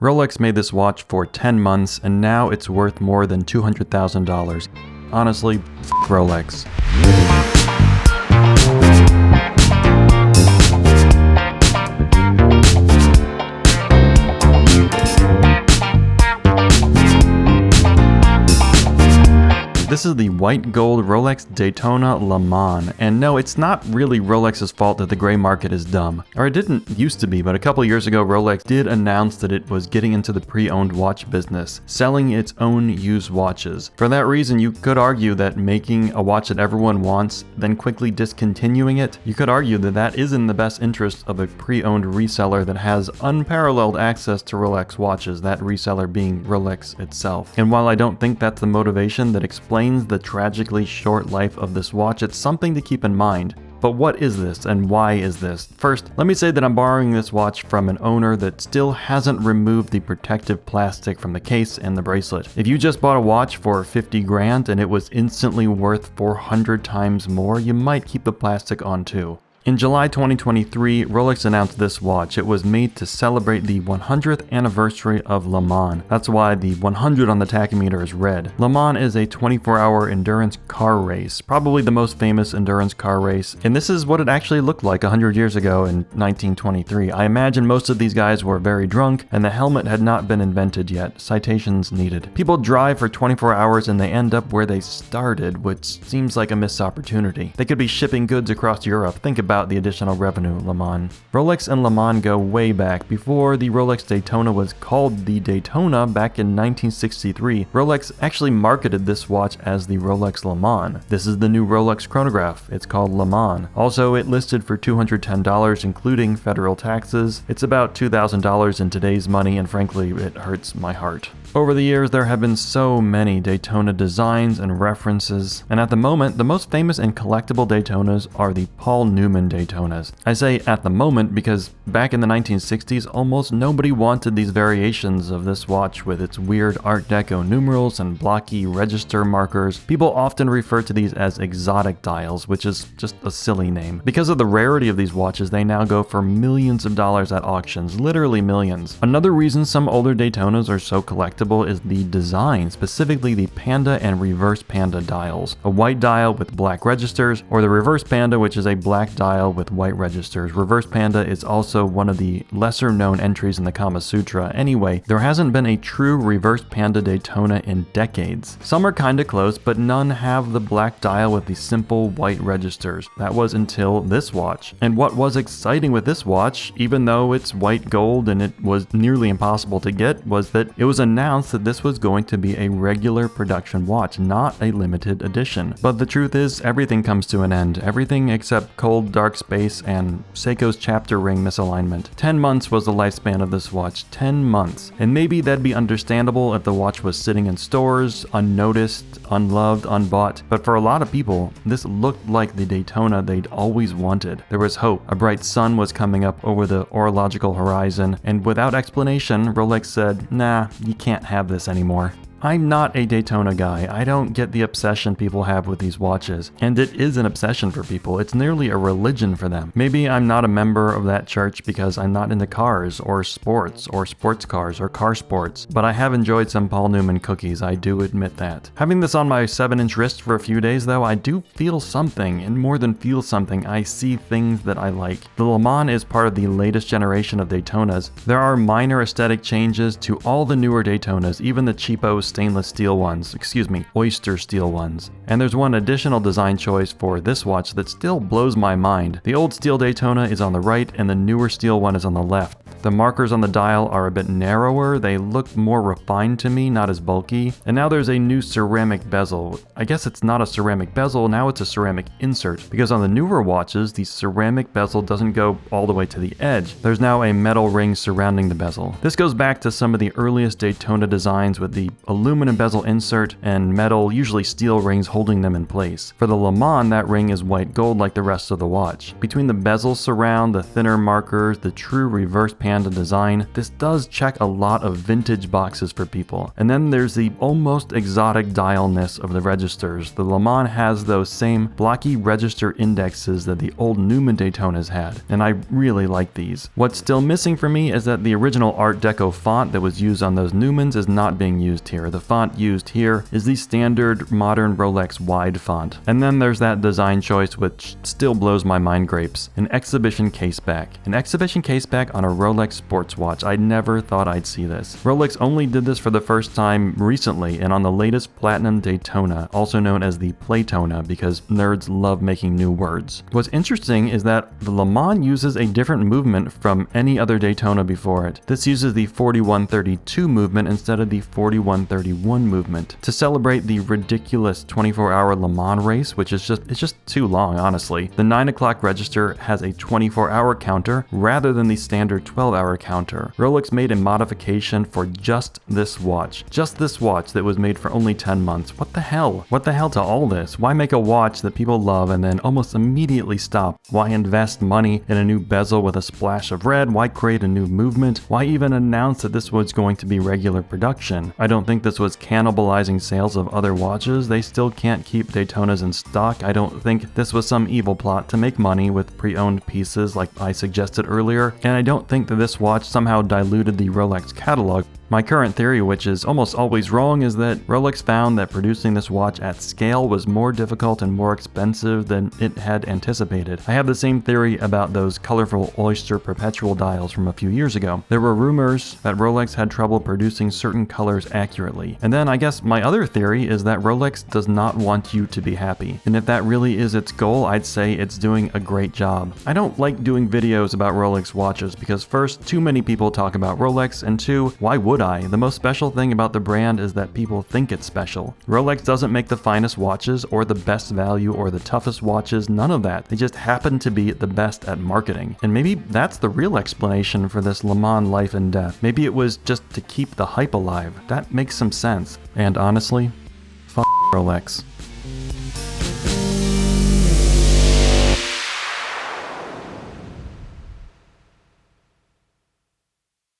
Rolex made this watch for 10 months and now it's worth more than $200,000. Honestly, f*** Rolex. This is the white gold Rolex Daytona Le Mans, and no, it's not really Rolex's fault that the gray market is dumb. Or it didn't used to be, but a couple years ago Rolex did announce that it was getting into the pre-owned watch business, selling its own used watches. For that reason, you could argue that making a watch that everyone wants, then quickly discontinuing it, you could argue that that is in the best interest of a pre-owned reseller that has unparalleled access to Rolex watches, that reseller being Rolex itself. And while I don't think that's the motivation that explains the tragically short life of this watch, it's something to keep in mind. But what is this and why is this? First, let me say that I'm borrowing this watch from an owner that still hasn't removed the protective plastic from the case and the bracelet. If you just bought a watch for 50 grand and it was instantly worth 400 times more, you might keep the plastic on too. In July 2023, Rolex announced this watch. It was made to celebrate the 100th anniversary of Le Mans. That's why the 100 on the tachymeter is red. Le Mans is a 24-hour endurance car race, probably the most famous endurance car race, and this is what it actually looked like 100 years ago in 1923. I imagine most of these guys were very drunk, and the helmet had not been invented yet. Citations needed. People drive for 24 hours and they end up where they started, which seems like a missed opportunity. They could be shipping goods across Europe. Think about the additional revenue, Le Mans. Rolex and Le Mans go way back. Before the Rolex Daytona was called the Daytona back in 1963, Rolex actually marketed this watch as the Rolex Le Mans. This is the new Rolex chronograph. It's called Le Mans. Also, it listed for $210, including federal taxes. It's about $2,000 in today's money, and frankly, it hurts my heart. Over the years, there have been so many Daytona designs and references, and at the moment, the most famous and collectible Daytonas are the Paul Newman Daytonas. I say at the moment because back in the 1960s, almost nobody wanted these variations of this watch with its weird Art Deco numerals and blocky register markers. People often refer to these as exotic dials, which is just a silly name. Because of the rarity of these watches, they now go for millions of dollars at auctions, literally millions. Another reason some older Daytonas are so collectible is the design, specifically the Panda and Reverse Panda dials. A white dial with black registers, or the Reverse Panda, which is a black dial with white registers. Reverse Panda is also one of the lesser known entries in the Kama Sutra. Anyway, there hasn't been a true Reverse Panda Daytona in decades. Some are kinda close, but none have the black dial with the simple white registers. That was until this watch. And what was exciting with this watch, even though it's white gold and it was nearly impossible to get, was that it was announced that this was going to be a regular production watch, not a limited edition. But the truth is, everything comes to an end. Everything except cold, dark space and Seiko's chapter ring misalignment. 10 months was the lifespan of this watch. 10 months. And maybe that'd be understandable if the watch was sitting in stores, unnoticed, unloved, unbought. But for a lot of people, this looked like the Daytona they'd always wanted. There was hope. A bright sun was coming up over the orological horizon, and without explanation, Rolex said, nah, you can't have this anymore. I'm not a Daytona guy. I don't get the obsession people have with these watches. And it is an obsession for people. It's nearly a religion for them. Maybe I'm not a member of that church because I'm not into cars or sports cars or car sports, but I have enjoyed some Paul Newman cookies, I do admit that. Having this on my 7-inch wrist for a few days though, I do feel something, and more than feel something, I see things that I like. The Le Mans is part of the latest generation of Daytonas. There are minor aesthetic changes to all the newer Daytonas, even the cheapo stainless steel ones, oyster steel ones. And there's one additional design choice for this watch that still blows my mind. The old steel Daytona is on the right and the newer steel one is on the left. The markers on the dial are a bit narrower, they look more refined to me, not as bulky. And now there's a new ceramic bezel. I guess it's not a ceramic bezel, now it's a ceramic insert. Because on the newer watches, the ceramic bezel doesn't go all the way to the edge. There's now a metal ring surrounding the bezel. This goes back to some of the earliest Daytona designs with the aluminum bezel insert and metal, usually steel rings holding them in place. For the Le Mans, that ring is white gold like the rest of the watch. Between the bezel surround, the thinner markers, the true reverse Panda brand and design, this does check a lot of vintage boxes for people. And then there's the almost exotic dialness of the registers. The Le Mans has those same blocky register indexes that the old Newman Daytonas had, and I really like these. What's still missing for me is that the original Art Deco font that was used on those Newmans is not being used here. The font used here is the standard modern Rolex wide font. And then there's that design choice which still blows my mind grapes, an exhibition caseback. An exhibition caseback on a Rolex sports watch. I never thought I'd see this. Rolex only did this for the first time recently and on the latest Platinum Daytona, also known as the Playtona because nerds love making new words. What's interesting is that the Le Mans uses a different movement from any other Daytona before it. This uses the 4132 movement instead of the 4131 movement to celebrate the ridiculous 24-hour Le Mans race, which is just too long, honestly. The 9 o'clock register has a 24-hour counter rather than the standard 12-hour counter. Rolex made a modification for just this watch that was made for only 10 months. What the hell? What the hell to all this? Why make a watch that people love and then almost immediately stop? Why invest money in a new bezel with a splash of red? Why create a new movement? Why even announce that this was going to be regular production? I don't think this was cannibalizing sales of other watches. They still can't keep Daytonas in stock. I don't think this was some evil plot to make money with pre-owned pieces like I suggested earlier, and I don't think that this watch somehow diluted the Rolex catalog. My current theory, which is almost always wrong, is that Rolex found that producing this watch at scale was more difficult and more expensive than it had anticipated. I have the same theory about those colorful Oyster perpetual dials from a few years ago. There were rumors that Rolex had trouble producing certain colors accurately. And then I guess my other theory is that Rolex does not want you to be happy. And if that really is its goal, I'd say it's doing a great job. I don't like doing videos about Rolex watches because first, too many people talk about Rolex, and two, why would I? The most special thing about the brand is that people think it's special. Rolex doesn't make the finest watches or the best value or the toughest watches, none of that. They just happen to be the best at marketing. And maybe that's the real explanation for this Le Mans life and death. Maybe it was just to keep the hype alive. That makes some sense. And honestly, f*** Rolex.